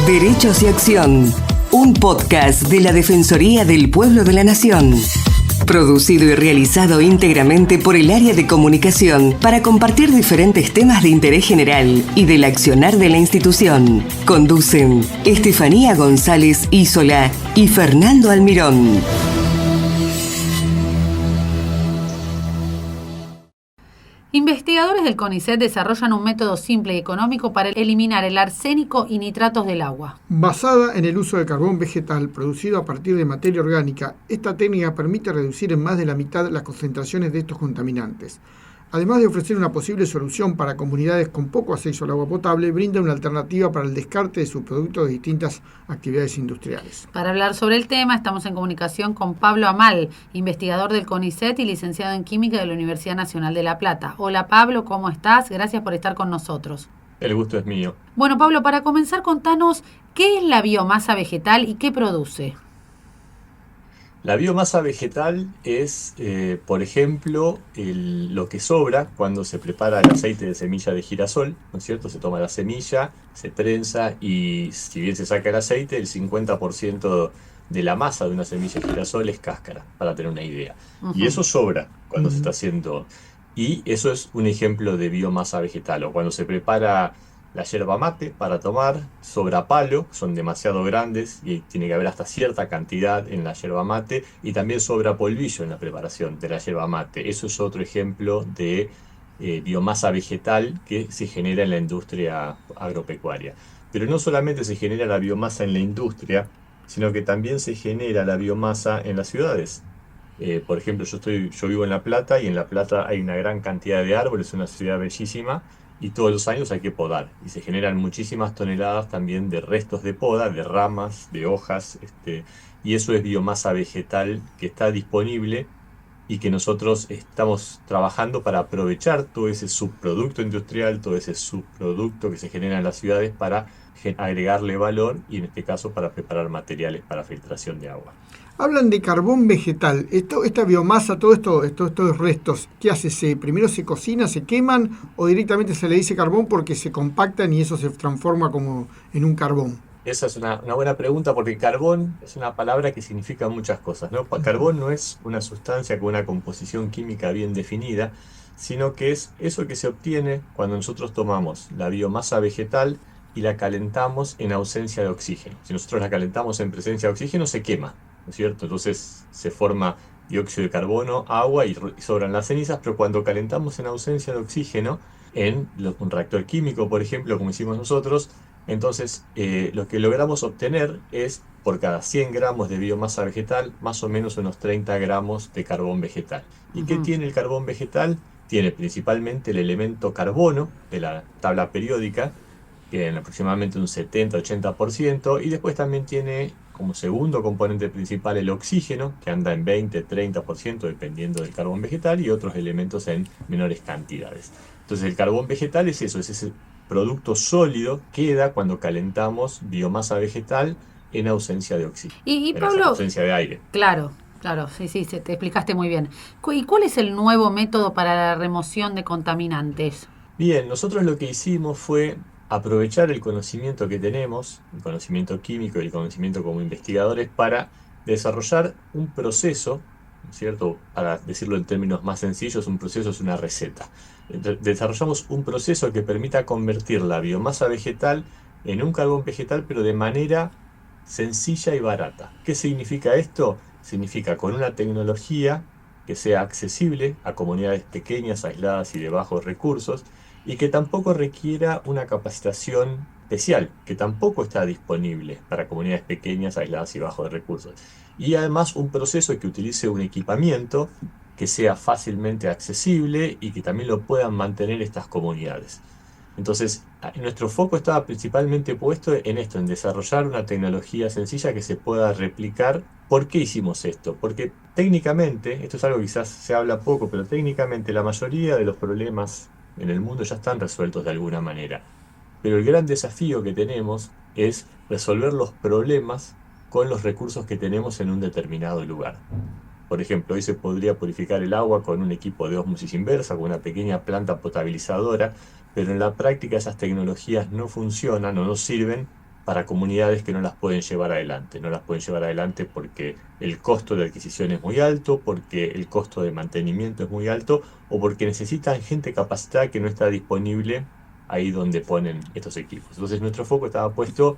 Derechos y Acción, un podcast de la Defensoría del Pueblo de la Nación. Producido y realizado íntegramente por el área de comunicación para compartir diferentes temas de interés general y del accionar de la institución. Conducen Estefanía González Isola y Fernando Almirón. Investigadores del CONICET desarrollan un método simple y económico para eliminar el arsénico y nitratos del agua. Basada en el uso de carbón vegetal producido a partir de materia orgánica, esta técnica permite reducir en más de la mitad las concentraciones de estos contaminantes. Además de ofrecer una posible solución para comunidades con poco acceso al agua potable, brinda una alternativa para el descarte de sus productos de distintas actividades industriales. Para hablar sobre el tema, estamos en comunicación con Pablo Amal, investigador del CONICET y licenciado en Química de la Universidad Nacional de La Plata. Hola Pablo, ¿cómo estás? Gracias por estar con nosotros. El gusto es mío. Bueno Pablo, para comenzar, contanos qué es la biomasa vegetal y qué produce. La biomasa vegetal es, por ejemplo, lo que sobra cuando se prepara el aceite de semilla de girasol, ¿no es cierto? Se toma la semilla, se prensa y si bien se saca el aceite, el 50% de la masa de una semilla de girasol es cáscara, para tener una idea. Y eso sobra cuando se está haciendo. Y eso es un ejemplo de biomasa vegetal. O cuando se prepara la yerba mate para tomar, sobra palo, son demasiado grandes y tiene que haber hasta cierta cantidad en la yerba mate, y también sobra polvillo en la preparación de la yerba mate. Eso es otro ejemplo de biomasa vegetal que se genera en la industria agropecuaria. Pero no solamente se genera la biomasa en la industria, sino que también se genera la biomasa en las ciudades. Por ejemplo, yo vivo en La Plata y en La Plata hay una gran cantidad de árboles, es una ciudad bellísima, y todos los años hay que podar, y se generan muchísimas toneladas también de restos de poda, de ramas, de hojas, y eso es biomasa vegetal que está disponible y que nosotros estamos trabajando para aprovechar todo ese subproducto industrial, todo ese subproducto que se genera en las ciudades para agregarle valor, y en este caso para preparar materiales para filtración de agua. Hablan de carbón vegetal. Esta biomasa, estos restos, ¿qué hace? ¿Primero se cocina, se queman o directamente se le dice carbón porque se compactan y eso se transforma como en un carbón? Esa es una buena pregunta, porque carbón es una palabra que significa muchas cosas, ¿no? Carbón no es una sustancia con una composición química bien definida, sino que es eso que se obtiene cuando nosotros tomamos la biomasa vegetal y la calentamos en ausencia de oxígeno. Si nosotros la calentamos en presencia de oxígeno, se quema, ¿no es cierto? Entonces se forma dióxido de carbono, agua y sobran las cenizas, pero cuando calentamos en ausencia de oxígeno, en un reactor químico, por ejemplo, como hicimos nosotros, entonces lo que logramos obtener es, por cada 100 gramos de biomasa vegetal, más o menos unos 30 gramos de carbón vegetal. ¿Y qué tiene el carbón vegetal? Tiene principalmente el elemento carbono de la tabla periódica, que en aproximadamente un 70-80%, y después también tiene como segundo componente principal el oxígeno, que anda en 20-30% dependiendo del carbón vegetal, y otros elementos en menores cantidades. Entonces el carbón vegetal es eso, es ese producto sólido que queda cuando calentamos biomasa vegetal en ausencia de oxígeno, Y en Pablo, ausencia de aire. Claro, sí, te explicaste muy bien. ¿Y cuál es el nuevo método para la remoción de contaminantes? Bien, nosotros lo que hicimos fue aprovechar el conocimiento que tenemos, el conocimiento químico y el conocimiento como investigadores, para desarrollar un proceso, ¿no es cierto? Para decirlo en términos más sencillos, un proceso es una receta. Desarrollamos un proceso que permita convertir la biomasa vegetal en un carbón vegetal, pero de manera sencilla y barata. ¿Qué significa esto? Significa con una tecnología que sea accesible a comunidades pequeñas, aisladas y de bajos recursos, y que tampoco requiera una capacitación especial, que tampoco está disponible para comunidades pequeñas, aisladas y bajos recursos. Y además un proceso que utilice un equipamiento que sea fácilmente accesible y que también lo puedan mantener estas comunidades. Entonces, nuestro foco estaba principalmente puesto en esto, en desarrollar una tecnología sencilla que se pueda replicar. ¿Por qué hicimos esto? Porque técnicamente, esto es algo que quizás se habla poco, pero técnicamente la mayoría de los problemas en el mundo ya están resueltos de alguna manera. Pero el gran desafío que tenemos es resolver los problemas con los recursos que tenemos en un determinado lugar. Por ejemplo, hoy se podría purificar el agua con un equipo de ósmosis inversa, con una pequeña planta potabilizadora, pero en la práctica esas tecnologías no funcionan o no sirven para comunidades que no las pueden llevar adelante. No las pueden llevar adelante porque el costo de adquisición es muy alto, porque el costo de mantenimiento es muy alto, o porque necesitan gente capacitada que no está disponible ahí donde ponen estos equipos. Entonces nuestro foco estaba puesto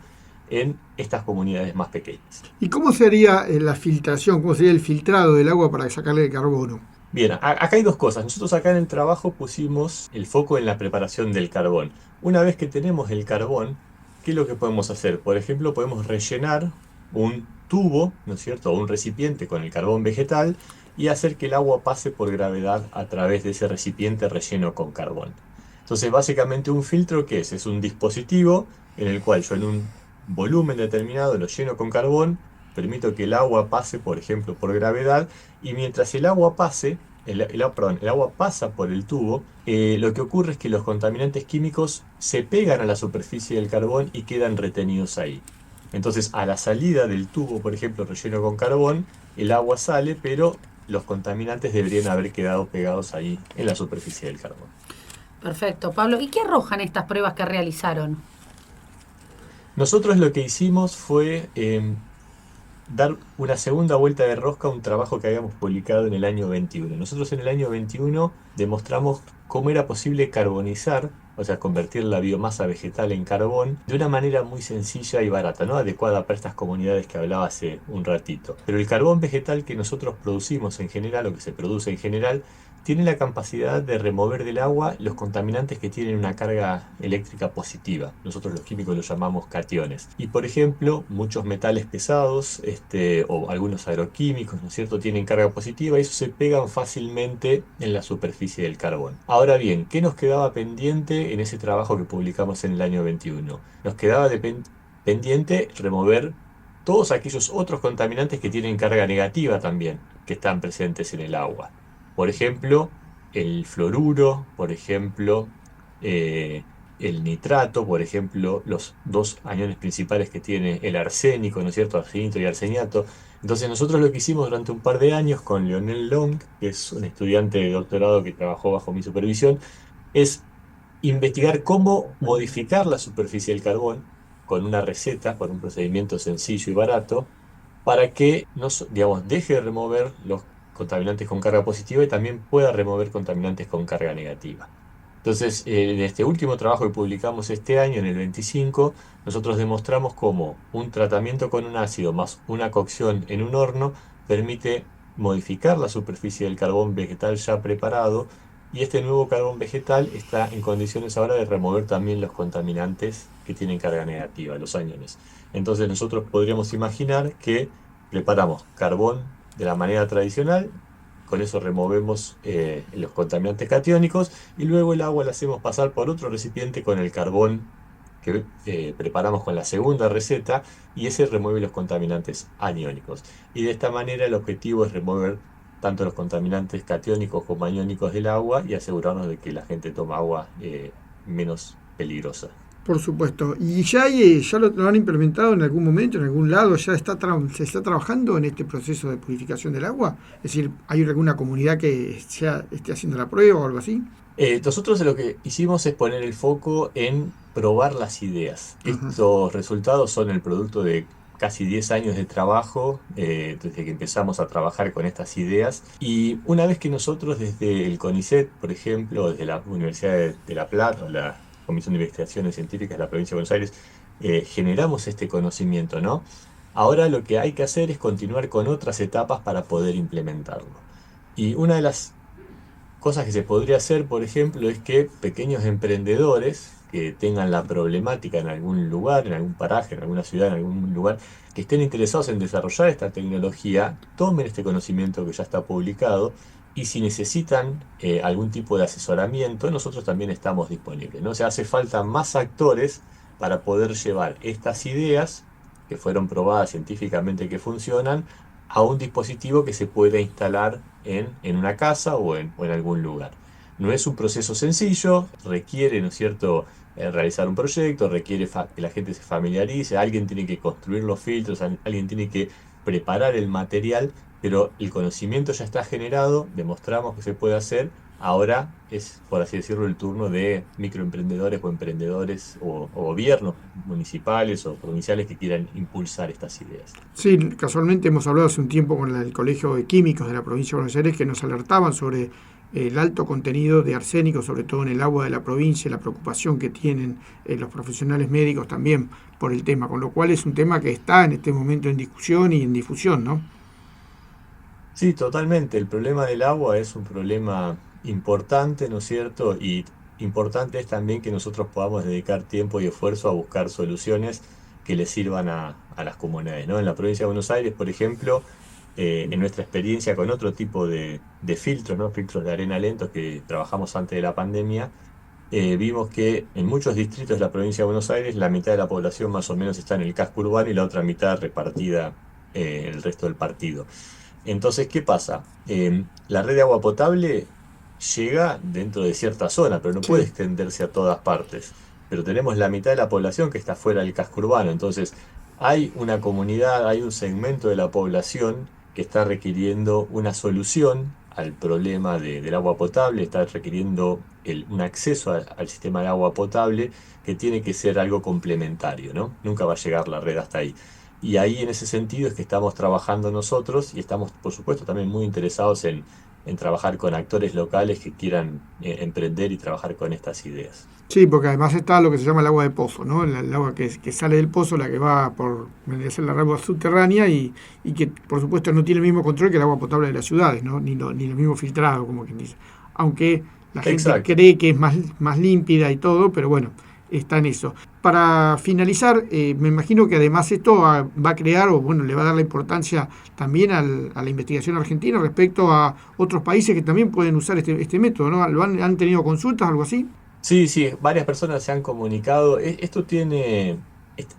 en estas comunidades más pequeñas. ¿Y cómo sería la filtración? ¿Cómo sería el filtrado del agua para sacarle el carbono? Bien, acá hay dos cosas. Nosotros acá en el trabajo pusimos el foco en la preparación del carbón. Una vez que tenemos el carbón, ¿qué es lo que podemos hacer? Por ejemplo, podemos rellenar un tubo, ¿no es cierto?, o un recipiente con el carbón vegetal y hacer que el agua pase por gravedad a través de ese recipiente relleno con carbón. Entonces, básicamente un filtro, ¿qué es? Es un dispositivo en el cual yo en un volumen determinado lo lleno con carbón, permito que el agua pase, por ejemplo, por gravedad, y mientras el agua pase, el agua pasa por el tubo, lo que ocurre es que los contaminantes químicos se pegan a la superficie del carbón y quedan retenidos ahí. Entonces, a la salida del tubo, por ejemplo, relleno con carbón, el agua sale, pero los contaminantes deberían haber quedado pegados ahí en la superficie del carbón. Perfecto, Pablo. ¿Y qué arrojan estas pruebas que realizaron? Nosotros lo que hicimos fue dar una segunda vuelta de rosca a un trabajo que habíamos publicado en el año 21. Nosotros en el año 21 demostramos cómo era posible carbonizar, o sea, convertir la biomasa vegetal en carbón de una manera muy sencilla y barata, ¿no? Adecuada para estas comunidades que hablaba hace un ratito. Pero el carbón vegetal que nosotros producimos en general, o que se produce en general, tiene la capacidad de remover del agua los contaminantes que tienen una carga eléctrica positiva. Nosotros los químicos los llamamos cationes. Y por ejemplo, muchos metales pesados o algunos agroquímicos, ¿no es cierto?, tienen carga positiva y eso se pegan fácilmente en la superficie del carbón. Ahora bien, ¿qué nos quedaba pendiente en ese trabajo que publicamos en el año 21? Nos quedaba pendiente remover todos aquellos otros contaminantes que tienen carga negativa también, que están presentes en el agua. Por ejemplo, el fluoruro, por ejemplo, el nitrato, por ejemplo, los dos aniones principales que tiene el arsénico, ¿no es cierto?, arsenito y arseniato. Entonces nosotros lo que hicimos durante un par de años con Leonel Long, que es un estudiante de doctorado que trabajó bajo mi supervisión, es investigar cómo modificar la superficie del carbón con una receta, con un procedimiento sencillo y barato, para que deje de remover los contaminantes con carga positiva y también pueda remover contaminantes con carga negativa. Entonces, en este último trabajo que publicamos este año, en el 25, nosotros demostramos cómo un tratamiento con un ácido más una cocción en un horno permite modificar la superficie del carbón vegetal ya preparado, y este nuevo carbón vegetal está en condiciones ahora de remover también los contaminantes que tienen carga negativa, los aniones. Entonces nosotros podríamos imaginar que preparamos carbón de la manera tradicional, con eso removemos los contaminantes catiónicos y luego el agua la hacemos pasar por otro recipiente con el carbón que preparamos con la segunda receta, y ese remueve los contaminantes aniónicos. Y de esta manera el objetivo es remover tanto los contaminantes catiónicos como aniónicos del agua y asegurarnos de que la gente toma agua menos peligrosa. Por supuesto. ¿Y ya lo han implementado en algún momento, en algún lado? ¿Ya se está trabajando en este proceso de purificación del agua? Es decir, ¿hay alguna comunidad que esté haciendo la prueba o algo así? Nosotros lo que hicimos es poner el foco en probar las ideas. Ajá. Estos resultados son el producto de casi 10 años de trabajo, desde que empezamos a trabajar con estas ideas. Y una vez que nosotros desde el CONICET, por ejemplo, desde la Universidad de La Plata, o la Comisión de Investigaciones Científicas de la Provincia de Buenos Aires, generamos este conocimiento, ¿no? Ahora lo que hay que hacer es continuar con otras etapas para poder implementarlo. Y una de las cosas que se podría hacer, por ejemplo, es que pequeños emprendedores que tengan la problemática en algún lugar, en algún paraje, en alguna ciudad, en algún lugar, que estén interesados en desarrollar esta tecnología, tomen este conocimiento que ya está publicado, y si necesitan algún tipo de asesoramiento, nosotros también estamos disponibles, ¿no? O sea, hace falta más actores para poder llevar estas ideas, que fueron probadas científicamente que funcionan, a un dispositivo que se pueda instalar en una casa o en algún lugar. No es un proceso sencillo, requiere, ¿no es cierto?, realizar un proyecto, requiere que la gente se familiarice, alguien tiene que construir los filtros, alguien tiene que preparar el material, pero el conocimiento ya está generado, demostramos que se puede hacer. Ahora es, por así decirlo, el turno de microemprendedores o emprendedores o gobiernos municipales o provinciales que quieran impulsar estas ideas. Sí, casualmente hemos hablado hace un tiempo con el Colegio de Químicos de la provincia de Buenos Aires que nos alertaban sobre el alto contenido de arsénico, sobre todo en el agua de la provincia, la preocupación que tienen los profesionales médicos también por el tema, con lo cual es un tema que está en este momento en discusión y en difusión, ¿no? Sí, totalmente. El problema del agua es un problema importante, ¿no es cierto? Y importante es también que nosotros podamos dedicar tiempo y esfuerzo a buscar soluciones que le sirvan a las comunidades, ¿no? En la provincia de Buenos Aires, por ejemplo, en nuestra experiencia con otro tipo de filtros, ¿no? Filtros de arena lentos que trabajamos antes de la pandemia, vimos que en muchos distritos de la provincia de Buenos Aires la mitad de la población más o menos está en el casco urbano y la otra mitad repartida en el resto del partido. Entonces, ¿qué pasa? La red de agua potable llega dentro de cierta zona, pero no puede Sí. extenderse a todas partes. Pero tenemos la mitad de la población que está fuera del casco urbano. Entonces, hay una comunidad, hay un segmento de la población que está requiriendo una solución al problema del agua potable, está requiriendo un acceso al sistema de agua potable que tiene que ser algo complementario, ¿no? Nunca va a llegar la red hasta ahí. Y ahí en ese sentido es que estamos trabajando nosotros y estamos, por supuesto, también muy interesados en trabajar con actores locales que quieran emprender y trabajar con estas ideas. Sí, porque además está lo que se llama el agua de pozo, ¿no? El agua que sale del pozo, la que va por ser la agua subterránea y que, por supuesto, no tiene el mismo control que el agua potable de las ciudades, ¿no? Ni lo mismo filtrado, como quien dice. Aunque la gente Exacto. cree que es más límpida y todo, pero bueno, está en eso. Para finalizar, me imagino que además esto va a crear, o bueno, le va a dar la importancia también a la investigación argentina respecto a otros países que también pueden usar este método, ¿no? ¿Han tenido consultas, algo así? Sí, sí, varias personas se han comunicado. Esto tiene,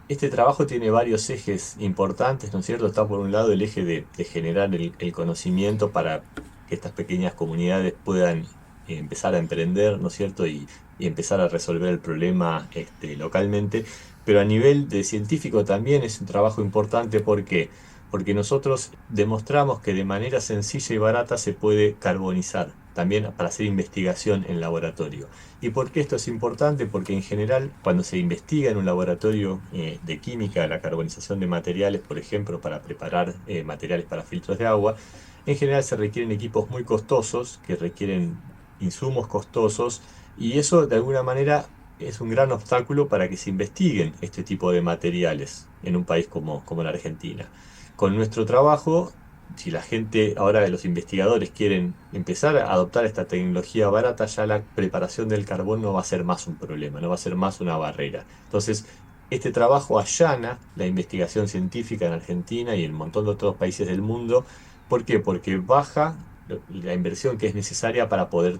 este trabajo tiene varios ejes importantes, ¿no es cierto? Está por un lado el eje de generar el conocimiento para que estas pequeñas comunidades puedan empezar a emprender, ¿no es cierto? Y empezar a resolver el problema localmente. Pero a nivel de científico también es un trabajo importante. ¿Por qué? Porque nosotros demostramos que de manera sencilla y barata se puede carbonizar, también para hacer investigación en laboratorio. ¿Y por qué esto es importante? Porque en general, cuando se investiga en un laboratorio de química, la carbonización de materiales, por ejemplo, para preparar materiales para filtros de agua, en general se requieren equipos muy costosos, que requieren insumos costosos, y eso de alguna manera es un gran obstáculo para que se investiguen este tipo de materiales en un país como la Argentina. Con nuestro trabajo, si la gente, ahora los investigadores quieren empezar a adoptar esta tecnología barata, ya la preparación del carbón no va a ser más un problema, no va a ser más una barrera. Entonces, este trabajo allana la investigación científica en Argentina y en un montón de otros países del mundo. ¿Por qué? Porque baja la inversión que es necesaria para poder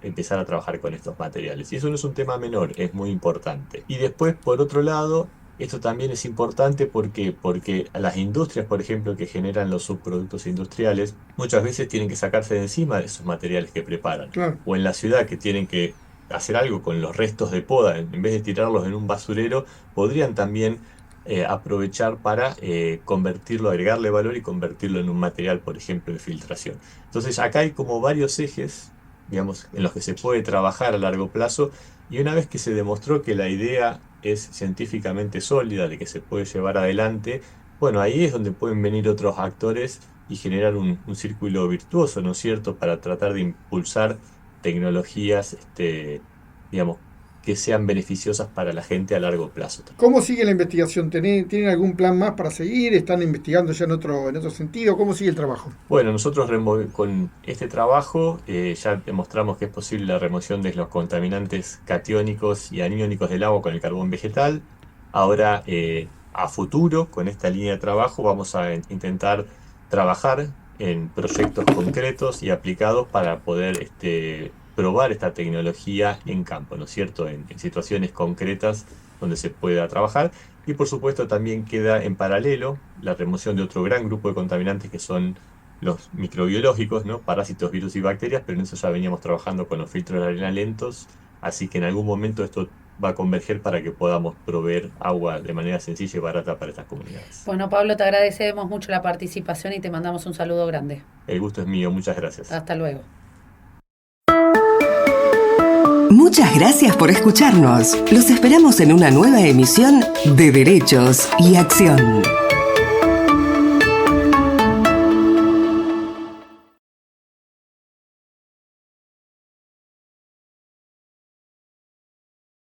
empezar a trabajar con estos materiales. Y eso no es un tema menor, es muy importante. Y después, por otro lado, esto también es importante porque las industrias, por ejemplo, que generan los subproductos industriales, muchas veces tienen que sacarse de encima de esos materiales que preparan. Claro. O en la ciudad que tienen que hacer algo con los restos de poda, en vez de tirarlos en un basurero, podrían también aprovechar para convertirlo, agregarle valor y convertirlo en un material, por ejemplo, de filtración. Entonces acá hay como varios ejes, digamos, en los que se puede trabajar a largo plazo, y una vez que se demostró que la idea es científicamente sólida, de que se puede llevar adelante, bueno, ahí es donde pueden venir otros actores y generar un círculo virtuoso, ¿no es cierto?, para tratar de impulsar tecnologías, digamos, que sean beneficiosas para la gente a largo plazo. ¿Cómo sigue la investigación? ¿Tienen algún plan más para seguir? ¿Están investigando ya en otro sentido? ¿Cómo sigue el trabajo? Bueno, nosotros con este trabajo ya demostramos que es posible la remoción de los contaminantes catiónicos y aniónicos del agua con el carbón vegetal. Ahora, a futuro, con esta línea de trabajo, vamos a intentar trabajar en proyectos concretos y aplicados para poder probar esta tecnología en campo, ¿no es cierto?, en situaciones concretas donde se pueda trabajar. Y por supuesto también queda en paralelo la remoción de otro gran grupo de contaminantes que son los microbiológicos, ¿no?, parásitos, virus y bacterias, pero en eso ya veníamos trabajando con los filtros de arena lentos, así que en algún momento esto va a converger para que podamos proveer agua de manera sencilla y barata para estas comunidades. Bueno, Pablo, te agradecemos mucho la participación y te mandamos un saludo grande. El gusto es mío, muchas gracias. Hasta luego. Muchas gracias por escucharnos. Los esperamos en una nueva emisión de Derechos y Acción.